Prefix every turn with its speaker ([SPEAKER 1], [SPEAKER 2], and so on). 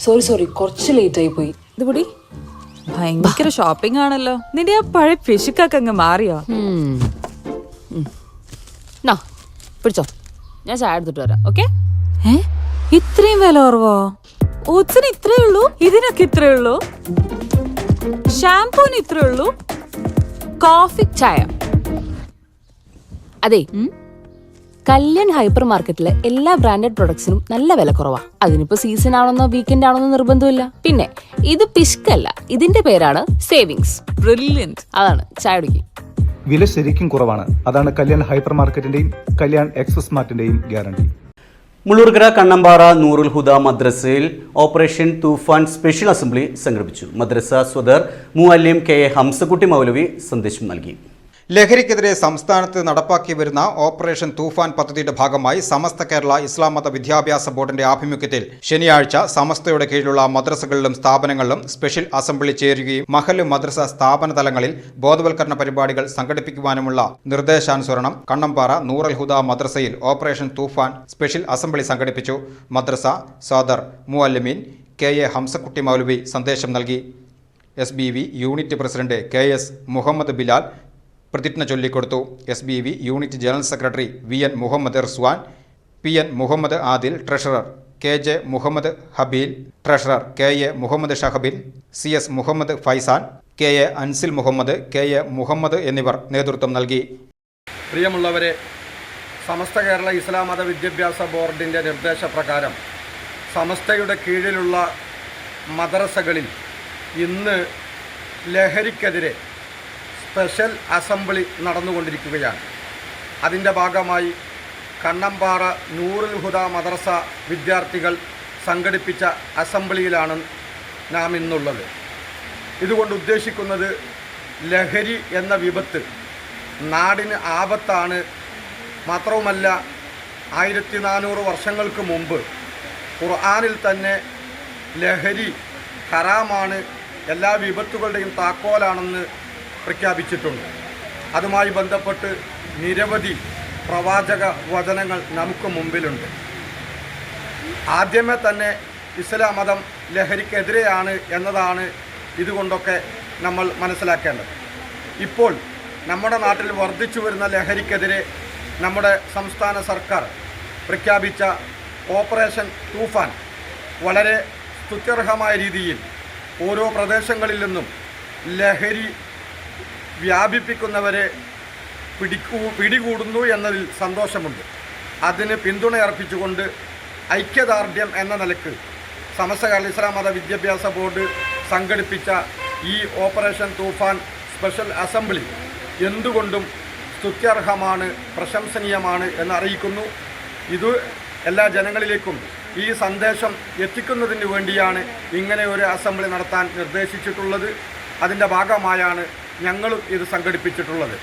[SPEAKER 1] Sorry കുറച്ച് late ആയി പോയി.
[SPEAKER 2] ഇത് കൂടി ഭയങ്കര ഷോപ്പിംഗ് ആണല്ലോ. നിന്റെ ആ പഴയ പിശുക്കൊക്കെ അങ്ങ് മാറിയോ?
[SPEAKER 3] പിടിച്ചോ, ഞാൻ ചായ എടുത്തിട്ട് വരാം. ഓക്കെ?
[SPEAKER 2] ഇത്രയും വില കുറവോ? ഓട്സിന് ഇത്രേ ഉള്ളൂ, ഇതിനൊക്കെ ഇത്രേ ഉള്ളൂ, ഷാംപൂന് ഇത്രേ ഉള്ളൂ,
[SPEAKER 3] കോഫി ചായ. അതെ, കല്യാൺ ഹൈപ്പർ മാർക്കറ്റിലെ എല്ലാ ബ്രാൻഡഡ് പ്രൊഡക്ട്സിനും നല്ല വില കുറവാ. അതിനിപ്പോ സീസൺ ആണെന്നോ വീക്കെൻഡ് ആണെന്നോ നിർബന്ധമില്ല. പിന്നെ ഇത് പിഷ്കല്ല, ഇതിന്റെ പേരാണ് സേവിങ്സ്.
[SPEAKER 2] ബ്രില്യന്റ്.
[SPEAKER 3] അതാണ് ചായ കുടിക്കും.
[SPEAKER 4] വില ശരിക്കും കുറവാണ്. അതാണ് കല്യാൺ ഹൈപ്പർ മാർക്കറ്റിന്റെയും കല്യാൺ എക്സ്പ്രസ് മാർട്ടിന്റെയും ഗ്യാരണ്ടി.
[SPEAKER 5] മുള്ളൂർക്കര കണ്ണമ്പാറ നൂറുൽ ഹുദ മദ്രസയിൽ ഓപ്പറേഷൻ തൂഫാൻ സ്പെഷ്യൽ അസംബ്ലി സംഘടിപ്പിച്ചു. മദ്രസ സ്വദർ മുഅല്ലിം കെ എ ഹംസക്കുട്ടി മൗലവി സന്ദേശം നൽകി.
[SPEAKER 6] ലഹരിക്കെതിരെ സംസ്ഥാനത്ത് നടപ്പാക്കി വരുന്ന ഓപ്പറേഷൻ തൂഫാൻ പദ്ധതിയുടെ ഭാഗമായി സമസ്ത കേരള ഇസ്ലാം മത വിദ്യാഭ്യാസ ബോർഡിന്റെ ആഭിമുഖ്യത്തിൽ ശനിയാഴ്ച സമസ്തയുടെ കീഴിലുള്ള മദ്രസകളിലും സ്ഥാപനങ്ങളിലും സ്പെഷ്യൽ അസംബ്ലി ചേരുകയും മഹല്ല് മദ്രസ സ്ഥാപന തലങ്ങളിൽ ബോധവൽക്കരണ പരിപാടികൾ സംഘടിപ്പിക്കുവാനുമുള്ള നിർദ്ദേശാനുസരണം കണ്ണമ്പാറ നൂറുൽ ഹുദ മദ്രസയിൽ ഓപ്പറേഷൻ തൂഫാൻ സ്പെഷ്യൽ അസംബ്ലി സംഘടിപ്പിച്ചു. മദ്രസ സദർ മുഅല്ലിമീൻ കെ എ ഹംസക്കുട്ടി മൗലവി സന്ദേശം നൽകി. SBV unit president KS Muhammad Bilal പ്രതിജ്ഞ ചൊല്ലിക്കൊടുത്തു. SBV unit general secretary VN Muhammad Rizwan, PN Muhammad Adil, treasurer KJ Muhammad Habeel, treasurer KA Muhammad Shahabin, CS Muhammad Faizan, KA Ansil Muhammad, KA Muhammad എന്നിവർ നേതൃത്വം നൽകി.
[SPEAKER 7] പ്രിയമുള്ളവരെ, സമസ്ത കേരള ഇസ്ലാം മത വിദ്യാഭ്യാസ ബോർഡിൻ്റെ നിർദ്ദേശപ്രകാരം സമസ്തയുടെ കീഴിലുള്ള മദ്രസകളിൽ ഇന്ന് ലഹരിക്കെതിരെ സ്പെഷ്യൽ അസംബ്ലി നടന്നുകൊണ്ടിരിക്കുകയാണ്. അതിൻ്റെ ഭാഗമായി കണ്ണമ്പാറ നൂറുൽ ഹുദ മദ്രസ വിദ്യാർത്ഥികൾ സംഘടിപ്പിച്ച അസംബ്ലിയിലാണ് നാം ഇന്നുള്ളത്. ഇതുകൊണ്ട് ഉദ്ദേശിക്കുന്നത് ലഹരി എന്ന വിപത്ത് നാടിന് ആപത്താണ്. മാത്രവുമല്ല, 1400 വർഷങ്ങൾക്ക് മുമ്പ് ഖുർആനിൽ തന്നെ ലഹരി ഹറാമാണ്, എല്ലാ വിപത്തുകളുടെയും താക്കോലാണെന്ന് പ്രഖ്യാപിച്ചിട്ടുണ്ട്. അതുമായി ബന്ധപ്പെട്ട് നിരവധി പ്രവാചക വചനങ്ങൾ നമുക്ക് മുമ്പിലുണ്ട്. ആദ്യമേ തന്നെ ഇസ്ലാം മതം ലഹരിക്കെതിരെയാണ് എന്നതാണ് ഇതുകൊണ്ടൊക്കെ നമ്മൾ മനസ്സിലാക്കേണ്ടത്. ഇപ്പോൾ നമ്മുടെ നാട്ടിൽ വർദ്ധിച്ചു വരുന്ന ലഹരിക്കെതിരെ നമ്മുടെ സംസ്ഥാന സർക്കാർ പ്രഖ്യാപിച്ച ഓപ്പറേഷൻ തൂഫാൻ വളരെ സ്തുത്യർഹമായ രീതിയിൽ ഓരോ പ്രദേശങ്ങളിൽ നിന്നും ലഹരി വ്യാപിപ്പിക്കുന്നവരെ പിടികൂടുന്നു എന്നതിൽ സന്തോഷമുണ്ട്. അതിന് പിന്തുണയർപ്പിച്ചുകൊണ്ട് ഐക്യദാർഢ്യം എന്ന നിലക്ക് സമസ്ത കേരള ഇസ്ലാം മത വിദ്യാഭ്യാസ ബോർഡ് സംഘടിപ്പിച്ച ഈ ഓപ്പറേഷൻ തൂഫാൻ സ്പെഷ്യൽ അസംബ്ലി എന്തുകൊണ്ടും സ്തുത്യർഹമാണ്, പ്രശംസനീയമാണ് എന്ന് അറിയിക്കുന്നു. ഇത് എല്ലാ ജനങ്ങളിലേക്കും ഈ സന്ദേശം എത്തിക്കുന്നതിന് വേണ്ടിയാണ് ഇങ്ങനെ ഒരു അസംബ്ലി നടത്താൻ നിർദ്ദേശിച്ചിട്ടുള്ളത്. അതിൻ്റെ ഭാഗമായാണ് ഞങ്ങളും ഇത് സംഘടിപ്പിച്ചിട്ടുള്ളത്.